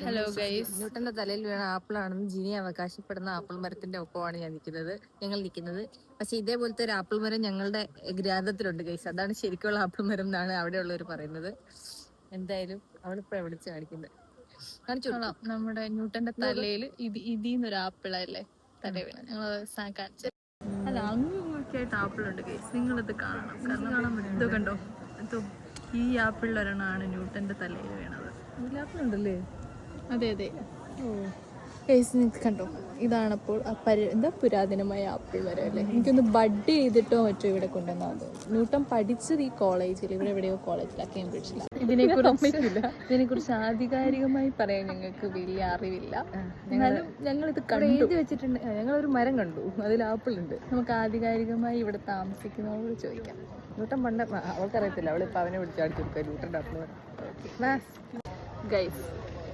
Hello guys, ന്യൂട്ടന്റെ തലയിൽ വീണ ആപ്പിളാണെന്ന് ജിനി അവകാശപ്പെടുന്ന ആപ്പിൾ മരത്തിന്റെ ഒപ്പമാണ് ഞങ്ങൾ നിൽക്കുന്നത്. പക്ഷെ ഇതേപോലത്തെ ഒരു ആപ്പിൾ മരം ഞങ്ങളുടെ ഗ്രാമത്തിലുണ്ട് ഗൈസ്. അതാണ് ശരിക്കുള്ള ആപ്പിൾ മരം എന്നാണ് അവിടെയുള്ളവർ പറയുന്നത്. എന്തായാലും അവളിപ്പോ വിളിച്ച് കാണിക്കുന്നത് നമ്മുടെ ന്യൂട്ടന്റെ തലയിൽ ഇതിന്നൊരു ആപ്പിളല്ലേ തല വീണ. ഞങ്ങൾ കാണിച്ചു. അല്ല, അങ്ങനെയൊക്കെ ആയിട്ട് ആപ്പിളുണ്ട് ഗൈസ്, നിങ്ങളിത് കാണണം. കാരണം ഇത് കണ്ടോ, ഈ ആപ്പിളിലൊരെണ്ണമാണ് ന്യൂട്ടന്റെ തലയിൽ വീണത്. ഉണ്ടല്ലേ? അതെ അതെ ഗൈസ്, നിങ്ങൾക്ക് കണ്ടോ, ഇതാണപ്പോൾ എന്താ പുരാതനമായ ആപ്പിൾ മരം അല്ലേ. എനിക്കൊന്ന് ബഡ് ചെയ്തിട്ടോ മറ്റോ ഇവിടെ കൊണ്ടുവന്നത്. ന്യൂട്ടൺ പഠിച്ചത് ഈ കോളേജിൽ, ഇവിടെ എവിടെയോ കോളേജിലാണ്, കേംബ്രിഡ്ജിൽ. ഇതിനെക്കുറിച്ച് ആധികാരികമായി പറയാൻ ഞങ്ങൾക്ക് വലിയ അറിവില്ല. എന്നാലും ഞങ്ങളിത് കണ്ടു വെച്ചിട്ടുണ്ട്. ഞങ്ങളൊരു മരം കണ്ടു, അതിൽ ആപ്പിൾ ഉണ്ട്. നമുക്ക് ആധികാരികമായി ഇവിടെ താമസിക്കുന്നവരോട് ചോദിക്കാം. ന്യൂട്ടൻ പണ്ട് അവൾക്കറിയത്തില്ല, അവളിപ്പോ അവനെ വിളിച്ചടിച്ചു കൊടുക്കുക ന്യൂട്ടന്റെ ആപ്പിൾ മരം. ഗൈസ്,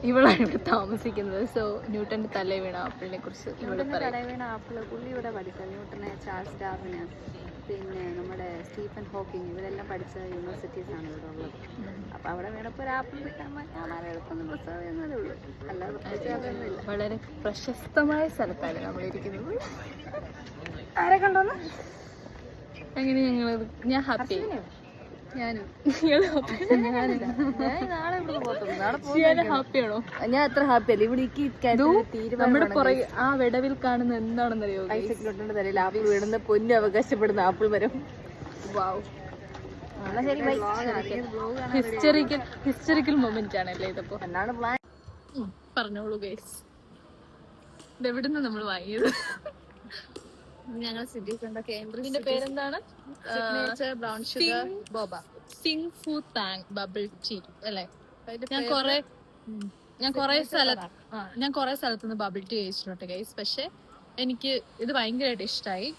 ഇവളാണ് ഇവിടെ താമസിക്കുന്നത്. സോ ന്യൂട്ടന്റെ തല വീണ ആപ്പിളിനെ കുറിച്ച് തല വീണ ആപ്പിള് പുള്ളി ഇവിടെ പഠിച്ചത്. ന്യൂട്ടനെ, ചാൾസ് ഡാർവിന്, പിന്നെ നമ്മുടെ സ്റ്റീഫൻ ഹോക്കിങ്, ഇവരെല്ലാം പഠിച്ച യൂണിവേഴ്സിറ്റീസ് ആണ് ഇവിടെ ഉള്ളത്. അപ്പൊ അവിടെ വീണപ്പോൾ ഒരു ആപ്പിൾ കിട്ടാൻ എളുപ്പം പ്രിസർവ് ചെയ്യുന്നതേ ഉള്ളൂ, അല്ലാതെ പ്രത്യേകമൊന്നുമില്ല. വളരെ പ്രശസ്തമായ സ്ഥലത്താണ് നമ്മളിരിക്കുന്നത്. ആരെ കണ്ടോന്ന് അങ്ങനെ ഞാൻ ഹാപ്പി. ഹാപ്പിയാണോ? ഞാൻ അത്ര ഹാപ്പി അല്ല. ഇവിടെ നമ്മുടെ പുറകെ ആ വിടവിൽ കാണുന്ന എന്താണെന്നറിയോ? ഐസക് ന്യൂട്ടന്റെ തലയിൽ ആപ്പിൾ വീടുന്ന പൊന്നു അവകാശപ്പെടുന്ന ആപ്പിൾ മരം. ഹിസ്റ്ററിക്കൽ മൊമെന്റ് ആണല്ലേ ഇതിപ്പോ. എന്നാണ് പ്ലാൻ. പറഞ്ഞോളൂ ഗൈസ്, ഇതെവിടുന്ന് നമ്മൾ വാങ്ങിയത്? ഞങ്ങൾ സിറ്റിസൺ കേംബ്രിഡ്ജിന്റെ പേരെന്താണ്? സിഗ്നേച്ചർ ബ്രൗൺ ഷുഗർ ബോബ സിംഗ് ഫു താങ് ബബിൾ ടീ അല്ലേ. ഞാൻ കുറെ സ്ഥലത്തുനിന്ന് ബബിൾ ടീ കഴിച്ചിട്ടുണ്ട് ഗൈസ്. പക്ഷെ എനിക്ക് ഇത് ഭയങ്കരമായിട്ട് ഇഷ്ടമായി.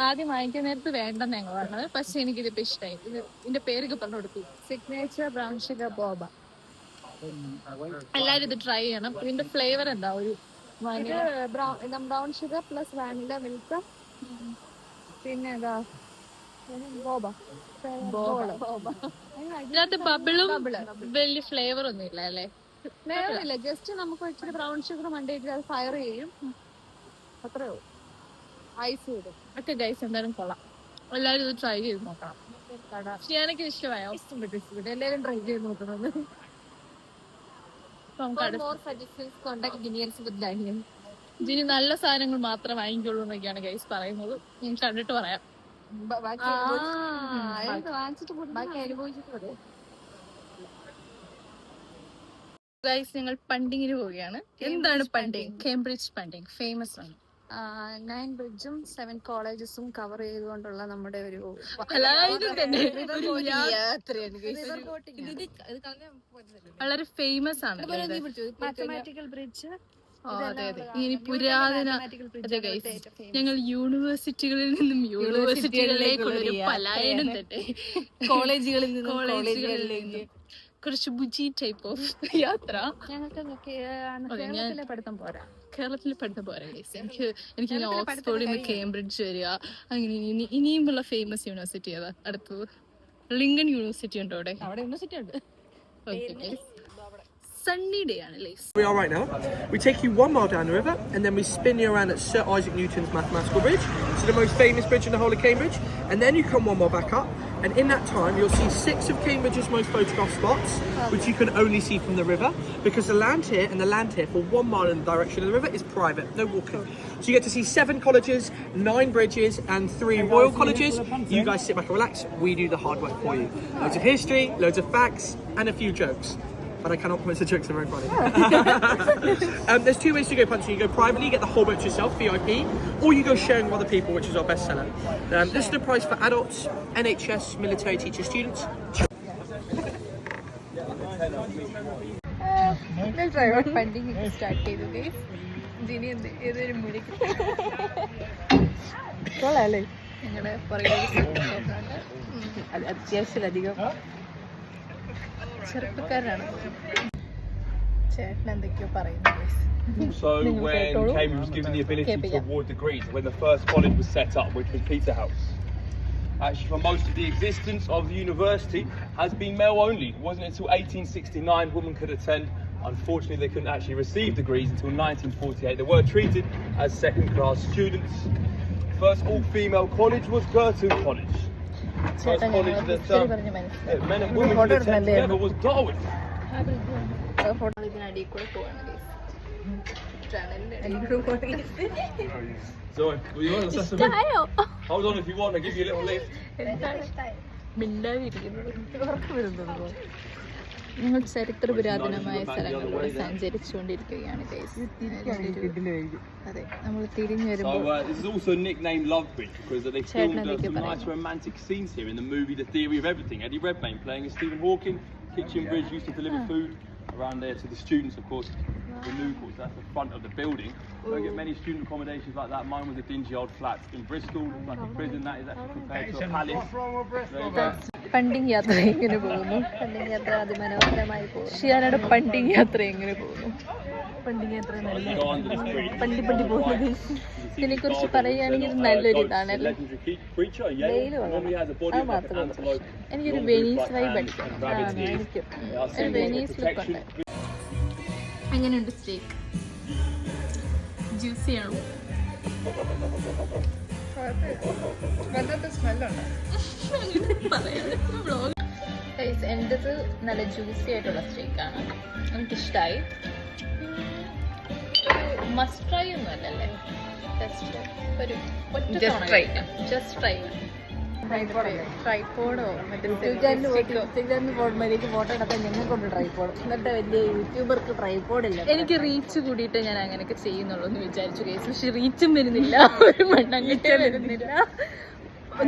ആദ്യം വാങ്ങിക്കാൻ നേരത്ത് വേണ്ടെന്ന് ഞങ്ങൾ പറഞ്ഞത്, പക്ഷെ എനിക്കിതിപ്പോ ഇഷ്ടമായി. ഇതിന്റെ പേരൊക്കെ പറഞ്ഞു കൊടുത്തു, സിഗ്നേച്ചർ ബ്രൗൺ ഷുഗർ ബോബ. എല്ലാരും ഇത് ട്രൈ ചെയ്യണം. ഇതിന്റെ ഫ്ലേവർ എന്താ? ഒരു brown sugar plus vanilla milk, പിന്നെ ഇതിനകത്ത് ബബിളും വലിയ ഫ്ലേവർ ഒന്നും ഇല്ല അല്ലേ? ഫ്ലേവറില്ല, ജസ്റ്റ് നമുക്ക് ഇച്ചിരി ബ്രൗൺ ഷുഗർ മണ്ടിയിട്ട് അത് ഫയർ ചെയ്യും, അത്രേ ഉള്ളൂ. ഐസ് ചെയ്തു ഒക്കെ ഗൈസ്, എന്തായാലും കൊള്ളാം. എല്ലാവരും ഇത് ട്രൈ ചെയ്ത് നോക്കണം. ഞാനൊക്കെ ഇഷ്ടമായോ? എല്ലാവരും ട്രൈ ചെയ്ത് നോക്കുന്നത്. ജിനി നല്ല സാധനങ്ങൾ മാത്രം വാങ്ങിക്കുള്ളൂ എന്നൊക്കെയാണ് ഗൈസ് പറയുന്നത്. കണ്ടിട്ട് പറയാം. ഗൈസ്, ഞങ്ങൾ പണ്ടിങ്ങിന് പോവുകയാണ്. എന്താണ് പണ്ടിങ്? കേംബ്രിഡ്ജ് പണ്ടിങ് ഫേമസ് ആണ്. 9 ബ്രിഡ്ജും 7 കോളേജസും കവർ ചെയ്തുകൊണ്ടുള്ള നമ്മുടെ ഒരു വളരെ ഫേമസ് ആണ്. Mathematical bridge. അതെ അതെ, ഇനി പുരാതന. അതെ ഗൈസ്, ഞങ്ങൾ യൂണിവേഴ്സിറ്റികളിൽ നിന്നും യൂണിവേഴ്സിറ്റികളിലേക്കുള്ളൊരു പലായനം തന്നെ. കോളേജുകളിൽ നിന്നും കുറച്ച് ബുജി ടൈപ്പ് ഓഫ് യാത്ര. ഞങ്ങൾക്ക് കേരളത്തിലെ പഠിത്തം പോരാ ഗൈസ്. എനിക്ക് ഓക്സ്ഫോർഡിൽ നിന്ന് കേംബ്രിഡ്ജ് വരിക, അങ്ങനെ ഇനിയുമുള്ള ഫേമസ് യൂണിവേഴ്സിറ്റി ഏതാ അടുത്തത്? ലിങ്കൺ യൂണിവേഴ്സിറ്റി ഉണ്ടോ അവിടെ? യൂണിവേഴ്സിറ്റി ഉണ്ട്. Sunny day ആണല്ലേ. We are right now. We take you 1 mile down the river and then we spin you around at Sir Isaac Newton's mathematical bridge. It's the most famous bridge in the whole of Cambridge. And then you come 1 mile back up, and in that time you'll see 6 of Cambridge's most photographed spots, which you can only see from the river, because the land here and the land here for 1 mile in the direction of the river is private, no walking. So you get to see 7 colleges, 9 bridges and 3 royal colleges. You guys sit back and relax. We do the hard work for you. Loads of history, loads of facts, and a few jokes. But I cannot promise the jokes are very funny. There's 2 ways to go punching. You go privately, you get the whole boat to yourself, VIP, or you go sharing with other people, which is our best seller. This is the price for adults, NHS, military teacher, students. Funding start ചെയ്തു guys. ജിനി ഏതൊരു മുടിക്ക് കൊള്ളാല്ലേ? ഞങ്ങളുടെ പുറകെ അത്യാവശ്യത്തിലധികം ചെറുപ്പക്കാരാണ്. ചേട്ടൻ എന്തൊക്കെയോ പറയുന്നു. Also, when Cambridge was given the ability to award degrees, when the first college was set up, which was Peterhouse. Actually, for most of the existence of the university has been male only. It wasn't until 1869 women could attend, Unfortunately, they couldn't actually receive degrees until 1948. They were treated as second-class students. First all-female college was Girton College. First college that men and women could attend together was Darwin. ഇതിനടിയിൽ കൂടെ പോവാണ് So, you want to assess Hold on if you want, I'll give you a little lift. ഞങ്ങൾ ചരിത്ര പുരാതനമായ സ്ഥലങ്ങളിലൂടെ സഞ്ചരിച്ചുകൊണ്ടിരിക്കുകയാണ് guys. അതെ, നമ്മൾ തിരിഞ്ഞു വരുമ്പോൾ this is also nicknamed Love Bridge because they filmed some nice romantic scenes here in the movie The Theory of Everything. Eddie Redmayne playing as Stephen Hawking. Kitchen Bridge used to deliver food around there to the students, of course. The new course, that's the front of the building. You don't get many student accommodations like that. Mine was a dingy old flat in Bristol, like a prison. That is actually compared to a palace. പണ്ടിങ് യാത്ര എങ്ങനെ പോകുന്നു? പണ്ടിങ് യാത്ര അതിമനോഹരമായി പോകും. ഷിയാനയുടെ പണ്ടിങ് യാത്ര എങ്ങനെ പോകുന്നു? പണ്ടിങ് യാത്ര പണ്ടി പോകുന്നത് ഇതിനെ കുറിച്ച് പറയുകയാണെങ്കിൽ നല്ലൊരു ഇതാണല്ലേ. എനിക്കൊരു വെനീസ് വൈബ് അടിക്കണം. എനിക്കും ഒരു വെനീസ് ലുക്ക് ഉണ്ട്. എങ്ങനെയുണ്ട് സ്റ്റേക്ക്? ജ്യൂസി ആണോ? എൻ്റെത് നല്ല ജ്യൂസി ആയിട്ടുള്ള സ്റ്റേക്കാണ്, എനിക്കിഷ്ടമായി. മസ്റ്റ് ട്രൈ ഒന്നും അല്ലല്ലേ, ജസ്റ്റ് ഒരു ജസ്റ്റ് ട്രൈ. ട്രൈപോഡോ ഫോട്ടോ എടുക്കാൻ ഞങ്ങൾക്കൊണ്ട് ട്രൈപോഡ്, എന്നിട്ട് വലിയ യൂട്യൂബർക്ക് ട്രൈപോഡില്ല. എനിക്ക് റീച്ച് കൂടിയിട്ട് ഞാൻ അങ്ങനെയൊക്കെ ചെയ്യുന്നുള്ളൂ എന്ന് വിചാരിച്ചു കേസ്. പക്ഷെ റീച്ചും വരുന്നില്ല, ഒരു മണ്ണങ്ങിട്ടേ വരുന്നില്ല.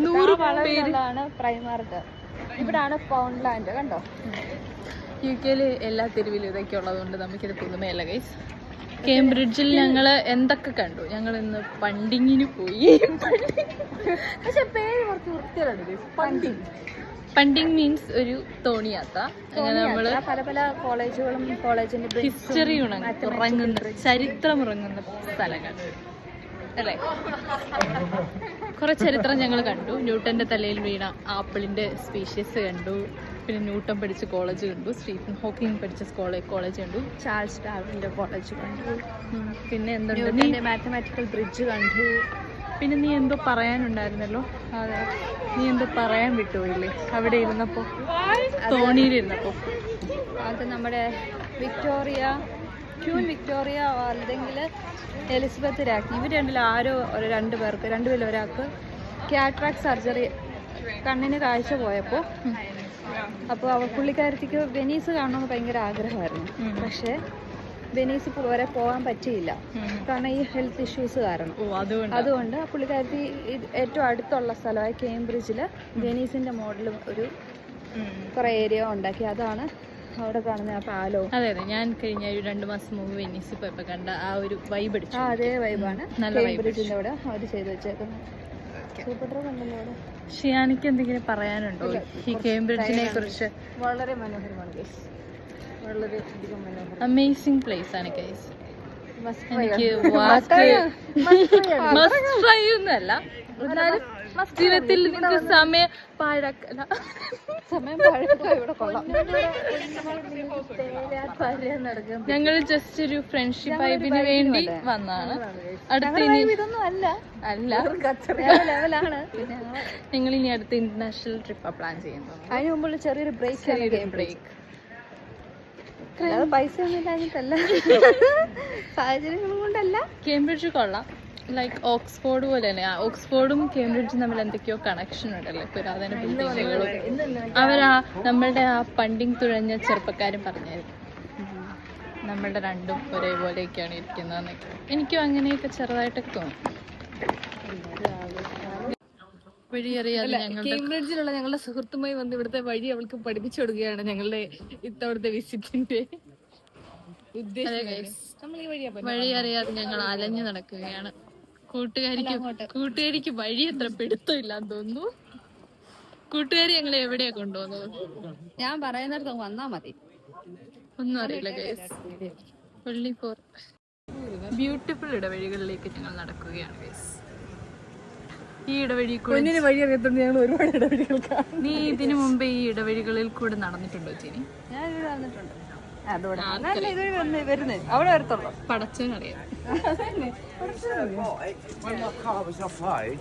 100 പേര് പ്രൈമാർക്ക്. ഇവിടാണ് പൗണ്ട്ലാൻഡ്, കണ്ടോ? UK എല്ലാ തെരുവിലും ഇതൊക്കെ ഉള്ളതുകൊണ്ട് നമുക്കിത് പുതുമയല്ല ഗൈസ്. കേംബ്രിഡ്ജിൽ ഞങ്ങൾ എന്തൊക്കെ കണ്ടു. ഞങ്ങൾ ഇന്ന് പണ്ടിങ്ങിന് പോയി. പക്ഷെ പേര് കുറച്ച് വൃത്തിയാണ്. പണ്ടിങ് മീൻസ് ഒരു തോണി യാത്ര. അങ്ങനെ നമ്മള് പല പല കോളേജുകളും കോളേജിന്റെ ഹിസ്റ്ററി ഉറങ്ങുന്ന ചരിത്രം ഉറങ്ങുന്ന സ്ഥലങ്ങൾ അല്ലേ. കുറെ ചരിത്രം ഞങ്ങൾ കണ്ടു. ന്യൂട്ടന്റെ തലയിൽ വീണ ആപ്പിളിന്റെ സ്പീഷ്യസ് കണ്ടു. പിന്നെ ന്യൂട്ടൺ പഠിച്ച കോളേജ് കണ്ടു. സ്റ്റീഫൻ ഹോക്കിംഗ് പഠിച്ച കോളേജ് കണ്ടു. ചാൾസ് ഡാർവിന്റെ കോളേജ് കണ്ടു. പിന്നെ എന്തുണ്ട്, മാത്തമാറ്റിക്കൽ ബ്രിഡ്ജ് കണ്ടു. പിന്നെ നീ എന്തോ പറയാനുണ്ടായിരുന്നല്ലോ. അതെ, നീ എന്തോ പറയാൻ വിട്ടുപോയില്ലേ അവിടെ ഇരുന്നപ്പോ, തോണിയിലിരുന്നപ്പോ? അത് നമ്മുടെ ക്യൂൻ വിക്ടോറിയ അല്ലെങ്കിൽ എലിസബത്ത് രാജ്ഞി, ഇവർ രണ്ടിൽ ആരോ രണ്ടുപേരിൽ ഒരാൾക്ക് കാറ്ററാക്ട് സർജറി, കണ്ണിന് കാഴ്ച പോയപ്പോൾ, അപ്പോൾ പുള്ളിക്കാരത്തിക്ക് വെനീസ് കാണണമെന്ന് ഭയങ്കര ആഗ്രഹമായിരുന്നു. പക്ഷേ വെനീസ് വരെ പോകാൻ പറ്റിയില്ല, കാരണം ഈ ഹെൽത്ത് ഇഷ്യൂസ് കാരണം. അതുകൊണ്ട് ആ പുള്ളിക്കാരത്തി ഏറ്റവും അടുത്തുള്ള സ്ഥലമായ കേംബ്രിഡ്ജിൽ വെനീസിന്റെ മോഡൽ ഒരു കുറേ ഏരിയ ഉണ്ടാക്കി. അതാണ് അവിടെ കാണുന്ന ആ പാലവും. അതെ, ഞാൻ കഴിഞ്ഞ ഒരു 2 മാസം മുമ്പ് വെനീസിൽ പോയപ്പോ കണ്ട ആ ഒരു വൈബ് അടിച്ചു. അതേ വൈബാണ് കേംബ്രിഡ്ജിന്റെ അവിടെ അവർ ചെയ്ത് വെച്ചേക്കുന്നത്. ഷിയാനിക്ക് എന്തെങ്കിലും പറയാനുണ്ടോ ഈ കേംബ്രിഡ്ജിനെ കുറിച്ച്? വളരെ മനോഹരമാണ് ഗൈസ്, വളരെയധികം മനോഹരം. അമേസിംഗ് പ്ലേസ് ആണ് ഗൈസ്. എനിക്ക് ഒന്നല്ല, എന്നാലും ജീവിതത്തിൽ നിങ്ങൾക്ക് സമയം പാഴാക്കല. ഞങ്ങൾ ജസ്റ്റ് ഒരു ഫ്രണ്ട്ഷിപ്പ് വൈബിന് വേണ്ടി വന്നതാണ്. ഇതൊന്നും അല്ല, ഞങ്ങൾ ഇനി അടുത്ത ഇന്റർനാഷണൽ ട്രിപ്പ് പ്ലാൻ ചെയ്യുന്നത്. അതിന് മുമ്പുള്ള ചെറിയൊരു ബ്രേക്ക്. പൈസ ഒന്നും ഇല്ലാഞ്ഞിട്ടല്ല, സാഹചര്യങ്ങളും കൊണ്ടല്ല. കേംബ്രിഡ്ജ് കൊള്ളാം, ലൈക്ക് ഓക്സ്ഫോർഡ് പോലെ തന്നെ. ഓക്സ്ഫോർഡും കേംബ്രിഡ്ജും തമ്മിൽ എന്തൊക്കെയോ കണക്ഷൻ ഉണ്ടല്ലേ, പുരാതന ബിൽഡിങ്ങുകളും. നമ്മളുടെ ആ പണ്ടിങ് തുഴഞ്ഞ ചെറുപ്പക്കാരും പറഞ്ഞായിരുന്നു നമ്മളുടെ രണ്ടും ഒരേപോലെയൊക്കെയാണ് ഇരിക്കുന്നതെന്നൊക്കെ. എനിക്കും അങ്ങനെയൊക്കെ ചെറുതായിട്ടൊക്കെ തോന്നും. വഴിയറിയാതെ കേംബ്രിഡ്ജിലുള്ള ഞങ്ങളുടെ സുഹൃത്തുമായി വന്ന് ഇവിടുത്തെ വഴി അവൾക്ക് പഠിപ്പിച്ചു കൊടുക്കുകയാണ് ഞങ്ങളുടെ ഇത്തവണത്തെ വിസിറ്റിന്റെ ഉദ്ദേശം. വഴി അറിയാതെ ഞങ്ങൾ അലഞ്ഞു നടക്കുകയാണ്. കൂട്ടുകാരിക്ക് വഴി എത്ര പിടുത്തമില്ലാന്ന് തോന്നുന്നു. കൂട്ടുകാരി ഞങ്ങളെ എവിടെയാ കൊണ്ടുപോകുന്നത്? ഞാൻ പറയുന്നിടത്ത് വന്നാ മതി, ഒന്നും അറിയില്ല ഗൈസ്. ബ്യൂട്ടിഫുൾ ഇടവഴികളിലേക്ക് ഞങ്ങൾ നടക്കുകയാണ് ഗൈസ്. ഈ ഇടവഴി വഴി അറിയത്തോണ്ട് ഞങ്ങൾ ഒരുപാട് ഇടവഴികൾ. നീ ഇതിനു മുമ്പേ ഈ ഇടവഴികളിൽ കൂടെ നടന്നിട്ടുണ്ടോ ചേച്ചി? ഞാൻ ഇവിടെ വന്നിട്ടുണ്ട്. അതോടെ അതല്ല ഇതുവഴി വരുന്നത് അവിടെ വരത്തുള്ളൂ. പടച്ചനറിയാം. When my car was off road,